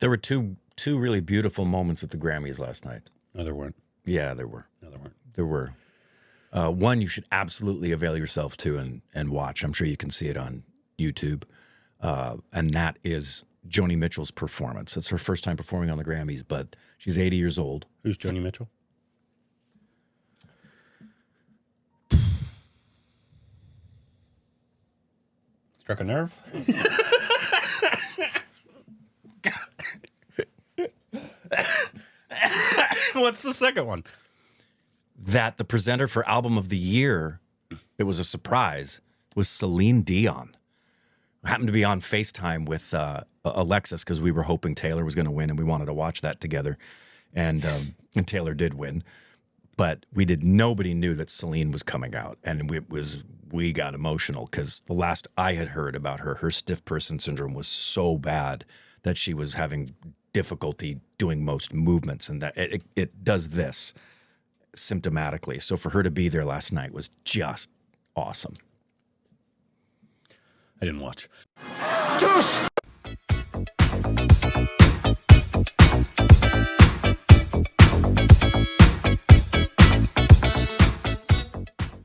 There were two really beautiful moments at the Grammys last night. No, there weren't. Yeah, there were. No, there weren't. There were. One you should absolutely avail yourself to and watch. I'm sure you can see it on YouTube. And that is Joni Mitchell's performance. It's her first time performing on the Grammys, but she's 80 years old. Who's Joni Mitchell? Struck a nerve? What's the second one? That the presenter for Album of the Year, it was a surprise, was Celine Dion. I happened to be on FaceTime with Alexis because we were hoping Taylor was going to win and we wanted to watch that together. And Taylor did win. But nobody knew that Celine was coming out. And we got emotional because the last I had heard about her stiff person syndrome was so bad that she was having difficulty doing most movements, and that it does this symptomatically. So for her to be there last night was just awesome. I didn't watch.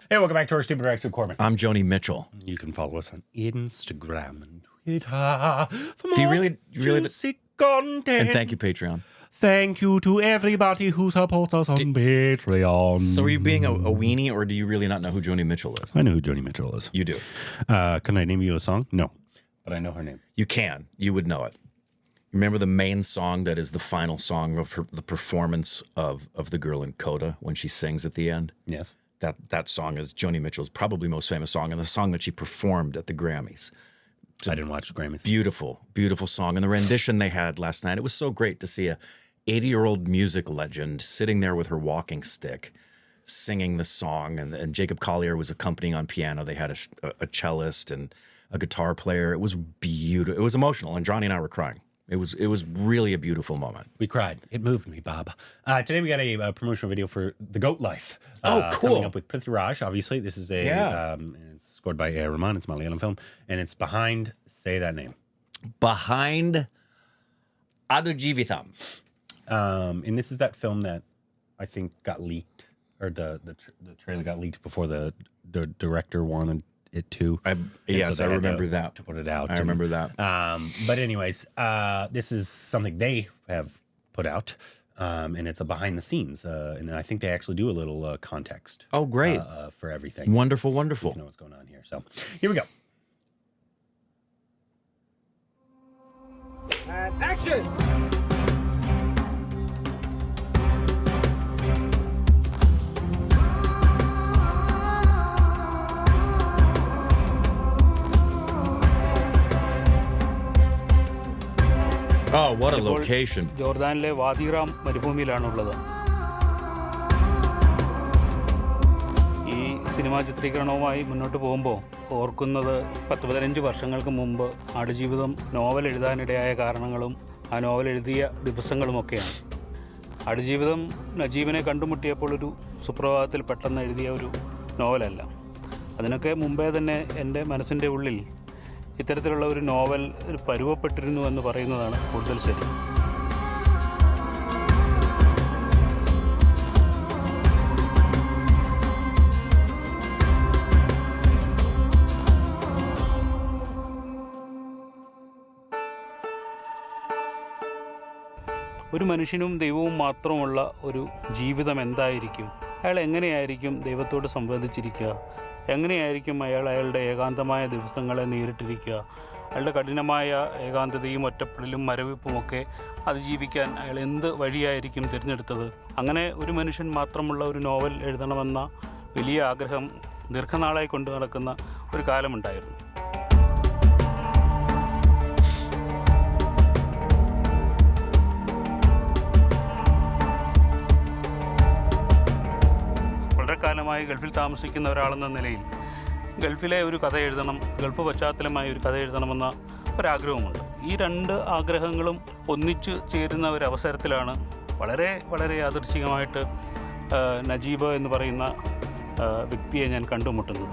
Hey, welcome back to our Stupid Rex with Corbin. I'm Joni Mitchell. You can follow us on Instagram and Twitter for more Do you really juicy content. And thank you, Patreon. Thank you to everybody who supports us on Patreon. So are you being a weenie, or do you really not know who Joni Mitchell is? I know who Joni Mitchell is. You do. Can I name you a song? No, but I know her name. You can. You would know it. Remember the main song that is the final song of the performance of the girl in Coda when she sings at the end? Yes. That song is Joni Mitchell's probably most famous song, and the song that she performed at the Grammys. I didn't watch the Grammys. Beautiful, beautiful song. And the rendition they had last night, it was so great to see a 80-year-old music legend sitting there with her walking stick, singing the song. And Jacob Collier was accompanying on piano. They had a cellist and a guitar player. It was beautiful. It was emotional, and Johnny and I were crying. It was really a beautiful moment. We cried. It moved me, Bob. Today we got a promotional video for The Goat Life. Oh, cool. Coming up with Prithvi Raj, obviously. This is it's scored by A. Rahman. It's Malayalam film. And it's behind, say that name. Behind Adu Jeevitham. And this is that film that I think got leaked, or the trailer got leaked before the director wanted it to. Yes, I remember that. To put it out. I remember that. But anyways, this is something they have put out, and it's a behind the scenes. And I think they actually do a little context. Oh, great. For everything. Wonderful, wonderful. You know what's going on here. So here we go. And action! Oh, what a location. ജോർദാനിലെ വാദിറാം മരുഭൂമിയിലാണുള്ളത്. ഈ cinema ചിത്രീകരണവുമായി മുന്നോട്ട് പോകുമ്പോൾ ഓർക്കുന്നത് 10-15 വർഷങ്ങൾക്ക് മുമ്പ് Aadujeevitham novel എഴുതാനിടയായ കാരണങ്ങളും ആ novel എഴുതിയ ദിവസങ്ങളുമൊക്കെയാണ്. ആടുജീവിതം നജീബിനെ കണ്ടുമുട്ടിയപ്പോൾ ഒരു സുപ്രഭാതത്തിൽ പെട്ടെന്ന് എഴുതിയ ഒരു നോവലല്ല. അതിനൊക്കെ മുമ്പേ തന്നെ എൻ്റെ മനസ്സിൻ്റെ ഉള്ളിൽ ഇത്തരത്തിലുള്ള ഒരു നോവൽ പരുവപ്പെട്ടിരുന്നു എന്ന് പറയുന്നതാണ് കൂടുതൽ ശരി. ഒരു മനുഷ്യനും ദൈവവും മാത്രമുള്ള ഒരു ജീവിതം എന്തായിരിക്കും? അയാൾ എങ്ങനെയായിരിക്കും ദൈവത്തോട് സംവദിച്ചിരിക്കുക? എങ്ങനെയായിരിക്കും അയാളുടെ ഏകാന്തമായ ദിവസങ്ങളെ നേരിട്ടിരിക്കുക? അയാളുടെ കഠിനമായ ഏകാന്തതയും ഒറ്റപ്പെടലും മരവിപ്പുമൊക്കെ അതിജീവിക്കാൻ അയാൾ എന്ത് വഴിയായിരിക്കും തിരഞ്ഞെടുത്തത്? അങ്ങനെ ഒരു മനുഷ്യൻ മാത്രമുള്ള ഒരു നോവൽ എഴുതണമെന്ന വലിയ ആഗ്രഹം ദീർഘനാളായി കൊണ്ടു നടക്കുന്ന ഒരു കാലമുണ്ടായിരുന്നു. കാലമായി ഗൾഫിൽ താമസിക്കുന്ന ഒരാളെന്ന നിലയിൽ ഗൾഫിലെ ഒരു കഥ എഴുതണം, ഗൾഫ് പശ്ചാത്തലമായ ഒരു കഥ എഴുതണമെന്ന ഒരാഗ്രഹമുണ്ട്. ഈ രണ്ട് ആഗ്രഹങ്ങളും ഒന്നിച്ചു ചേരുന്ന ഒരു അവസരത്തിലാണ് വളരെ വളരെ യാദൃച്ഛികമായിട്ട് നജീബ് എന്ന് പറയുന്ന വ്യക്തിയെ ഞാൻ കണ്ടുമുട്ടുന്നത്.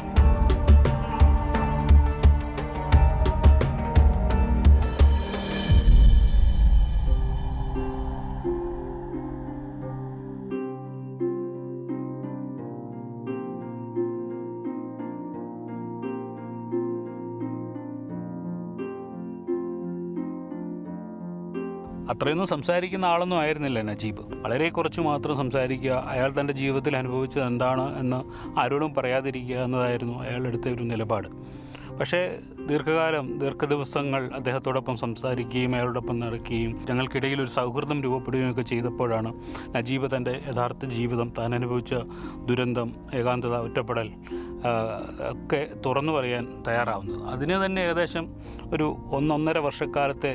അത്രയൊന്നും സംസാരിക്കുന്ന ആളൊന്നും ആയിരുന്നില്ല നജീബ്. വളരെ കുറച്ച് മാത്രം സംസാരിക്കുക, അയാൾ തൻ്റെ ജീവിതത്തിൽ അനുഭവിച്ചത് എന്താണ് എന്ന് ആരോടും പറയാതിരിക്കുക എന്നതായിരുന്നു അയാളെടുത്ത ഒരു നിലപാട്. പക്ഷേ ദീർഘദിവസങ്ങൾ അദ്ദേഹത്തോടൊപ്പം സംസാരിക്കുകയും അയാളോടൊപ്പം നടക്കുകയും ഞങ്ങൾക്കിടയിൽ ഒരു സൗഹൃദം രൂപപ്പെടുകയും ഒക്കെ ചെയ്തപ്പോഴാണ് നജീബ് തൻ്റെ യഥാർത്ഥ ജീവിതം, താൻ അനുഭവിച്ച ദുരന്തം, ഏകാന്തത, ഒറ്റപ്പെടൽ ഒക്കെ തുറന്നു പറയാൻ തയ്യാറാവുന്നത്. അതിന് തന്നെ ഏകദേശം ഒരു 1.5 വർഷക്കാലത്തെ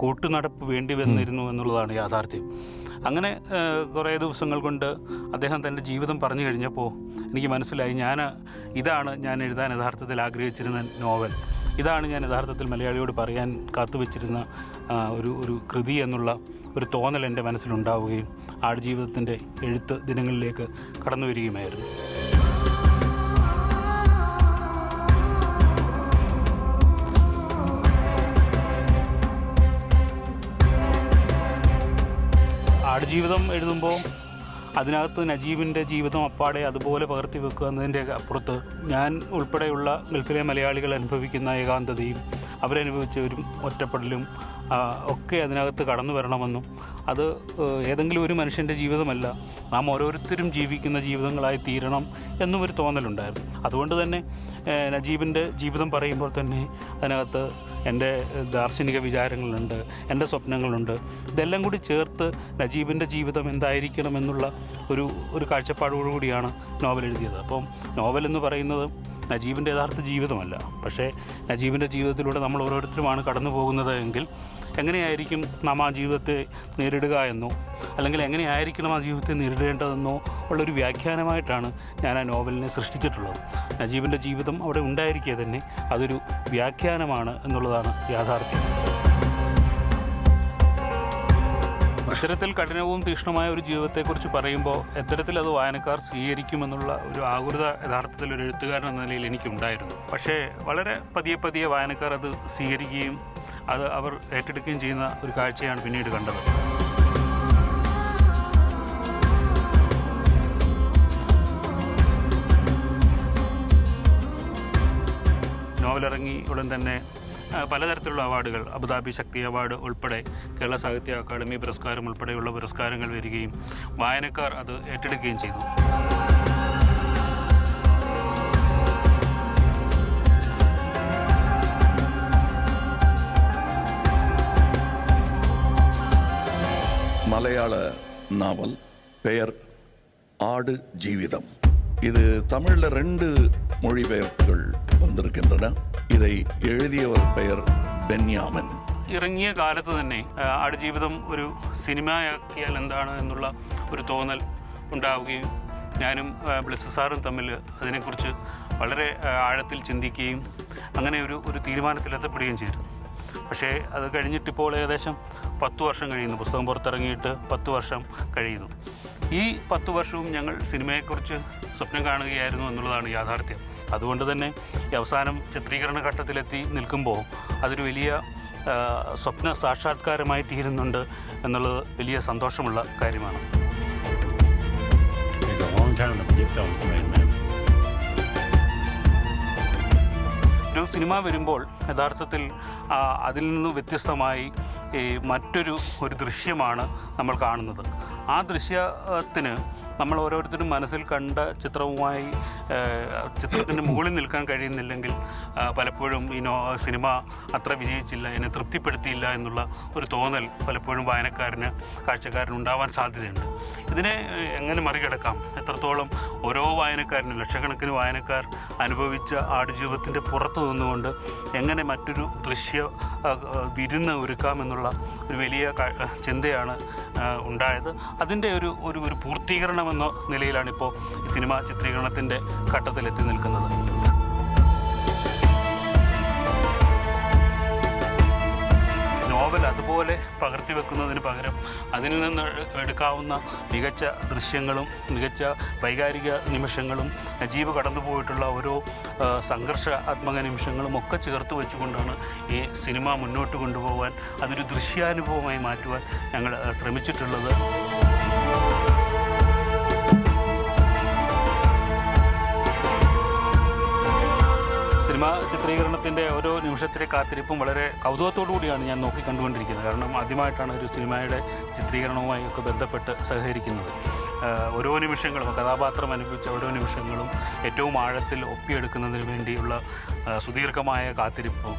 കൂട്ടുനടപ്പ് വേണ്ടി വന്നിരുന്നു എന്നുള്ളതാണ് യാഥാർത്ഥ്യം. അങ്ങനെ കുറേ ദിവസങ്ങൾ കൊണ്ട് അദ്ദേഹം തൻ്റെ ജീവിതം പറഞ്ഞു കഴിഞ്ഞപ്പോൾ എനിക്ക് മനസ്സിലായി, ഇതാണ് ഞാൻ എഴുതാൻ യഥാർത്ഥത്തിൽ ആഗ്രഹിച്ചിരുന്ന നോവൽ, ഇതാണ് ഞാൻ യഥാർത്ഥത്തിൽ മലയാളിയോട് പറയാൻ കാത്തുവച്ചിരുന്ന ഒരു കൃതി എന്നുള്ള ഒരു തോന്നൽ എൻ്റെ മനസ്സിലുണ്ടാവുകയും ആടുജീവിതത്തിൻ്റെ എഴുത്ത് ദിനങ്ങളിലേക്ക് കടന്നു വരികയുമായിരുന്നു. ആടുജീവിതം എഴുതുമ്പോൾ അതിനകത്ത് നജീബിൻ്റെ ജീവിതം അപ്പാടെ അതുപോലെ പകർത്തി വെക്കുക എന്നതിൻ്റെ അപ്പുറത്ത് ഞാൻ ഉൾപ്പെടെയുള്ള ഗൾഫിലെ മലയാളികൾ അനുഭവിക്കുന്ന ഏകാന്തതയും അവരനുഭവിച്ച ഒരു ഒറ്റപ്പെടലും ഒക്കെ അതിനകത്ത് കടന്നു വരണമെന്നും അത് ഏതെങ്കിലും ഒരു മനുഷ്യൻ്റെ ജീവിതമല്ല, നാം ഓരോരുത്തരും ജീവിക്കുന്ന ജീവിതങ്ങളായി തീരണം എന്നും ഒരു തോന്നലുണ്ടായിരുന്നു. അതുകൊണ്ട് തന്നെ നജീബിൻ്റെ ജീവിതം പറയുമ്പോൾ തന്നെ അതിനകത്ത് എൻ്റെ ദാർശനിക വിചാരങ്ങളുണ്ട്, എൻ്റെ സ്വപ്നങ്ങളുണ്ട്. ഇതെല്ലാം കൂടി ചേർത്ത് നജീബിൻ്റെ ജീവിതം എന്തായിരിക്കണമെന്നുള്ള ഒരു കാഴ്ചപ്പാടോടുകൂടിയാണ് നോവൽ എഴുതിയത്. അപ്പം നോവൽ എന്ന് പറയുന്നത് നജീബിൻ്റെ യഥാർത്ഥ ജീവിതമല്ല, പക്ഷേ നജീബിൻ്റെ ജീവിതത്തിലൂടെ നമ്മൾ ഓരോരുത്തരുമാണ് കടന്നു പോകുന്നത് എങ്കിൽ എങ്ങനെയായിരിക്കും നാം ആ ജീവിതത്തെ നേരിടുക എന്നോ അല്ലെങ്കിൽ എങ്ങനെയായിരിക്കണം ആ ജീവിതത്തെ നേരിടേണ്ടതെന്നോ ഉള്ളൊരു വ്യാഖ്യാനമായിട്ടാണ് ഞാൻ ആ നോവലിനെ സൃഷ്ടിച്ചിട്ടുള്ളത്. നജീബിൻ്റെ ജീവിതം അവിടെ ഉണ്ടായിരിക്കുക തന്നെ അതൊരു വ്യാഖ്യാനമാണ് എന്നുള്ളതാണ് യാഥാർത്ഥ്യം. ഇത്തരത്തിൽ കഠിനവും തീക്ഷ്ണമായ ഒരു ജീവിതത്തെക്കുറിച്ച് പറയുമ്പോൾ എത്തരത്തിൽ അത് വായനക്കാർ സ്വീകരിക്കുമെന്നുള്ള ഒരു ആകുലത യഥാർത്ഥത്തിൽ ഒരു എഴുത്തുകാരൻ എന്ന നിലയിൽ എനിക്കുണ്ടായിരുന്നു. പക്ഷേ വളരെ പതിയെ വായനക്കാർ അത് സ്വീകരിക്കുകയും അത് അവർ ഏറ്റെടുക്കുകയും ചെയ്യുന്ന ഒരു കാഴ്ചയാണ് പിന്നീട് കണ്ടത്. നോവലിറങ്ങി ഉടൻ തന്നെ പലതരത്തിലുള്ള അവാർഡുകൾ, അബുദാബി ശക്തി അവാർഡ് ഉൾപ്പെടെ കേരള സാഹിത്യ അക്കാദമി പുരസ്കാരം ഉൾപ്പെടെയുള്ള പുരസ്കാരങ്ങൾ വരികയും വായനക്കാർ അത് ഏറ്റെടുക്കുകയും ചെയ്തു. மலையாள நாவல் பெயர் ஆடு ஜீவிதம். இது தமிழில் 2 மொழிபெயர்ப்புகள் வந்திருக்கின்றன. இதை எழுதியவர் பெயர் ബെന്യാമിൻ. ഇറങ്ങിയ കാലത്ത് തന്നെ ആടുജീവിതം ഒരു സിനിമയാക്കിയാൽ എന്താണ് എന്നുള്ള ഒരു തോന്നൽ ഉണ്ടാവുകയും ഞാനും ബ്ലെസ് സാറും തമ്മിൽ അതിനെക്കുറിച്ച് വളരെ ആഴത്തിൽ ചിന്തിക്കുകയും അങ്ങനെ ഒരു തീരുമാനത്തിലെത്തപ്പെടുകയും ചെയ്തു. പക്ഷേ അത് കഴിഞ്ഞിട്ടിപ്പോൾ ഏകദേശം 10 വർഷം കഴിയുന്നു. പുസ്തകം പുറത്തിറങ്ങിയിട്ട് 10 വർഷം കഴിയുന്നു. ഈ 10 വർഷവും ഞങ്ങൾ സിനിമയെക്കുറിച്ച് സ്വപ്നം കാണുകയായിരുന്നു എന്നുള്ളതാണ് യാഥാർത്ഥ്യം. അതുകൊണ്ട് തന്നെ ഈ അവസാനം ചിത്രീകരണ ഘട്ടത്തിലെത്തി നിൽക്കുമ്പോൾ അതൊരു വലിയ സ്വപ്ന സാക്ഷാത്കാരമായി തീരുന്നുണ്ട് എന്നുള്ളത് വലിയ സന്തോഷമുള്ള കാര്യമാണ്. ഒരു സിനിമ വരുമ്പോൾ യഥാർത്ഥത്തിൽ അതിൽ നിന്ന് വ്യത്യസ്തമായി മറ്റൊരു ദൃശ്യമാണ് നമ്മൾ കാണുന്നത്. ആ ദൃശ്യത്തിന് നമ്മൾ ഓരോരുത്തരും മനസ്സിൽ കണ്ട ചിത്രത്തിൻ്റെ മുകളിൽ നിൽക്കാൻ കഴിയുന്നില്ലെങ്കിൽ പലപ്പോഴും സിനിമ അത്ര വിജയിച്ചില്ല, എന്നെ തൃപ്തിപ്പെടുത്തിയില്ല എന്നുള്ള ഒരു തോന്നൽ പലപ്പോഴും കാഴ്ചക്കാരന് ഉണ്ടാവാൻ സാധ്യതയുണ്ട്. ഇതിനെ എങ്ങനെ മറികടക്കാം? എത്രത്തോളം ഓരോ വായനക്കാരനും, ലക്ഷക്കണക്കിന് വായനക്കാർ അനുഭവിച്ച ആടുജീവിതത്തിൻ്റെ പുറത്തു നിന്നുകൊണ്ട് എങ്ങനെ മറ്റൊരു വിരുന്ന് ഒരുക്കാമെന്നുള്ള ഒരു വലിയ ചിന്തയാണ് ഉണ്ടായത്. അതിൻ്റെ ഒരു പൂർത്തീകരണമെന്ന നിലയിലാണിപ്പോൾ ഈ സിനിമ ചിത്രീകരണത്തിൻ്റെ ഘട്ടത്തിലെത്തി നിൽക്കുന്നത്. നോവൽ അതുപോലെ പകർത്തി വെക്കുന്നതിന് പകരം അതിൽ നിന്ന് എടുക്കാവുന്ന മികച്ച ദൃശ്യങ്ങളും മികച്ച വൈകാരിക നിമിഷങ്ങളും നജീബ് കടന്നുപോയിട്ടുള്ള ഓരോ സംഘർഷാത്മക നിമിഷങ്ങളും ഒക്കെ ചേർത്ത് വെച്ചുകൊണ്ടാണ് ഈ സിനിമ മുന്നോട്ട് കൊണ്ടുപോകാൻ, അതൊരു ദൃശ്യാനുഭവമായി മാറ്റുവാൻ ഞങ്ങൾ ശ്രമിച്ചിട്ടുള്ളത്. സിനിമാ ചിത്രീകരണത്തിൻ്റെ ഓരോ നിമിഷത്തിലെ കാത്തിരിപ്പും വളരെ കൗതുകത്തോടു കൂടിയാണ് ഞാൻ നോക്കിക്കണ്ടുകൊണ്ടിരിക്കുന്നത്. കാരണം ആദ്യമായിട്ടാണ് ഒരു സിനിമയുടെ ചിത്രീകരണവുമായി ഒക്കെ ബന്ധപ്പെട്ട് സഹകരിക്കുന്നത്. ഓരോ നിമിഷങ്ങളും കഥാപാത്രം അനുഭവിച്ച ഓരോ നിമിഷങ്ങളും ഏറ്റവും ആഴത്തിൽ ഒപ്പിയെടുക്കുന്നതിന് വേണ്ടിയുള്ള സുദീർഘമായ കാത്തിരിപ്പും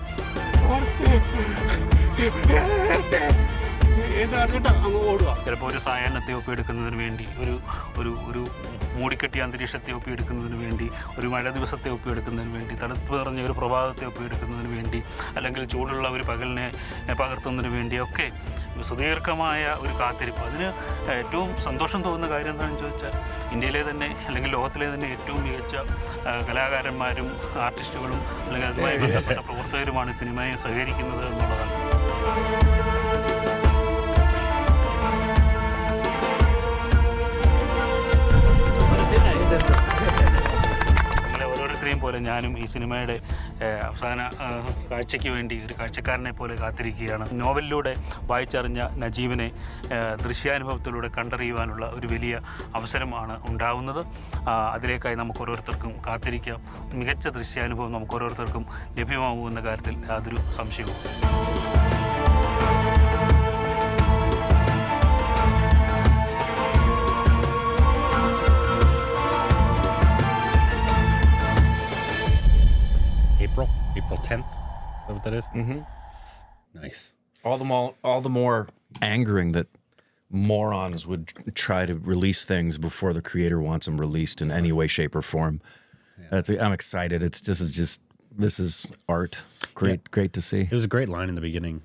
ചിലപ്പോൾ ഒരു സായാഹ്നത്തെ ഒപ്പിയെടുക്കുന്നതിന് വേണ്ടി ഒരു മൂടിക്കെട്ടിയ അന്തരീക്ഷത്തെ ഒപ്പിയെടുക്കുന്നതിന് വേണ്ടി ഒരു മഴ ദിവസത്തെ ഒപ്പിയെടുക്കുന്നതിന് വേണ്ടി തണുപ്പ് നിറഞ്ഞ ഒരു പ്രഭാതത്തെ ഒപ്പിയെടുക്കുന്നതിന് വേണ്ടി അല്ലെങ്കിൽ ചൂടുള്ള ഒരു പകലിനെ പകർത്തുന്നതിന് വേണ്ടിയൊക്കെ സുദീർഘമായ ഒരു കാത്തിരിപ്പ്. അതിന് ഏറ്റവും സന്തോഷം തോന്നുന്ന കാര്യം എന്താണെന്ന് ചോദിച്ചാൽ ഇന്ത്യയിലെ തന്നെ അല്ലെങ്കിൽ ലോകത്തിലെ തന്നെ ഏറ്റവും മികച്ച കലാകാരന്മാരും ആർട്ടിസ്റ്റുകളും അല്ലെങ്കിൽ അതുമായി ബന്ധപ്പെട്ട പ്രവർത്തകരുമാണ് സിനിമയെ സഹകരിക്കുന്നത് എന്നുള്ളതാണ്. ഓരോരുത്തരെയും പോലെ ഞാനും ഈ സിനിമയുടെ അവസാന കാഴ്ചയ്ക്ക് വേണ്ടി ഒരു കാഴ്ചക്കാരനെ പോലെ കാത്തിരിക്കുകയാണ്. നോവലിലൂടെ വായിച്ചറിഞ്ഞ നജീബിനെ ദൃശ്യാനുഭവത്തിലൂടെ കണ്ടറിയുവാനുള്ള ഒരു വലിയ അവസരമാണ് ഉണ്ടാവുന്നത്. അതിലേക്കായി നമുക്ക് ഓരോരുത്തർക്കും കാത്തിരിക്കാം. മികച്ച ദൃശ്യാനുഭവം നമുക്ക് ഓരോരുത്തർക്കും ലഭ്യമാകുമെന്ന കാര്യത്തിൽ യാതൊരു സംശയവും. April 10th. Is that what that is? Mm-hmm. Nice. All the more angering that morons would try to release things before the creator wants them released in any way, shape, or form. Yeah. I'm excited. This is art. Great to see. It was a great line in the beginning.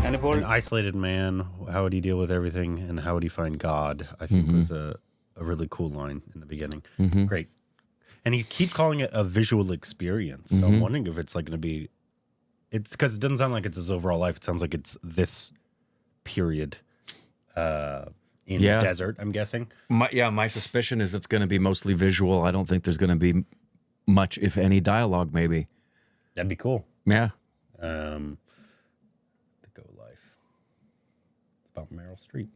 An isolated man, how would he deal with everything, and how would he find God? I think was a really cool line in the beginning. Great. And you keep calling it a visual experience. So I'm wondering if it's like going to be, it's because it doesn't sound like it's his overall life. It sounds like it's this period in the desert, I'm guessing. My suspicion is it's going to be mostly visual. I don't think there's going to be much, if any, dialogue, maybe. That'd be cool. Yeah. The Go Life. It's about Meryl Streep.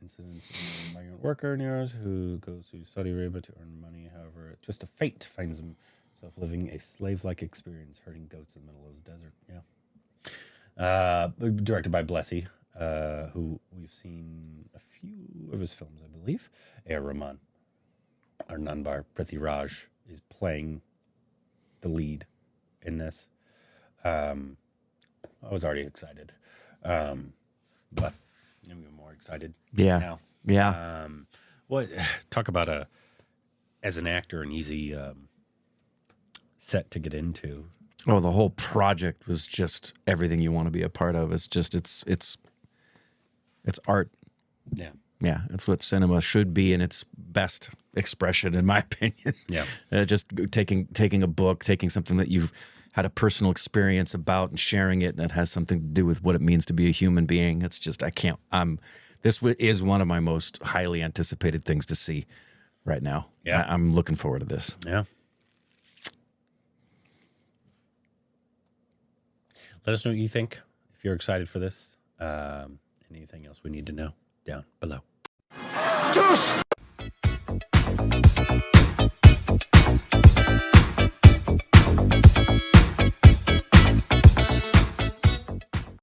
Incidents of a migrant worker near us who goes to Saudi Arabia to earn money. However, a twist of fate finds himself living a slave-like experience, herding goats in the middle of the desert. Yeah. Directed by Blessy, who we've seen a few of his films, I believe. A.R. Rahman. Arnanbar Prithviraj is playing the lead in this. I was already excited, but I'm even more excited now. Yeah. Talk about as an actor, an easy set to get into. Oh, the whole project was just everything you want to be a part of. It's art. Yeah. Yeah, it's what cinema should be in its best expression, in my opinion. Yeah. Just taking a book, taking something that you've had a personal experience about and sharing it, and it has something to do with what it means to be a human being. It's just, this is one of my most highly anticipated things to see right now. Yeah. I'm looking forward to this. Yeah. Let us know what you think, if you're excited for this. Anything else we need to know down below.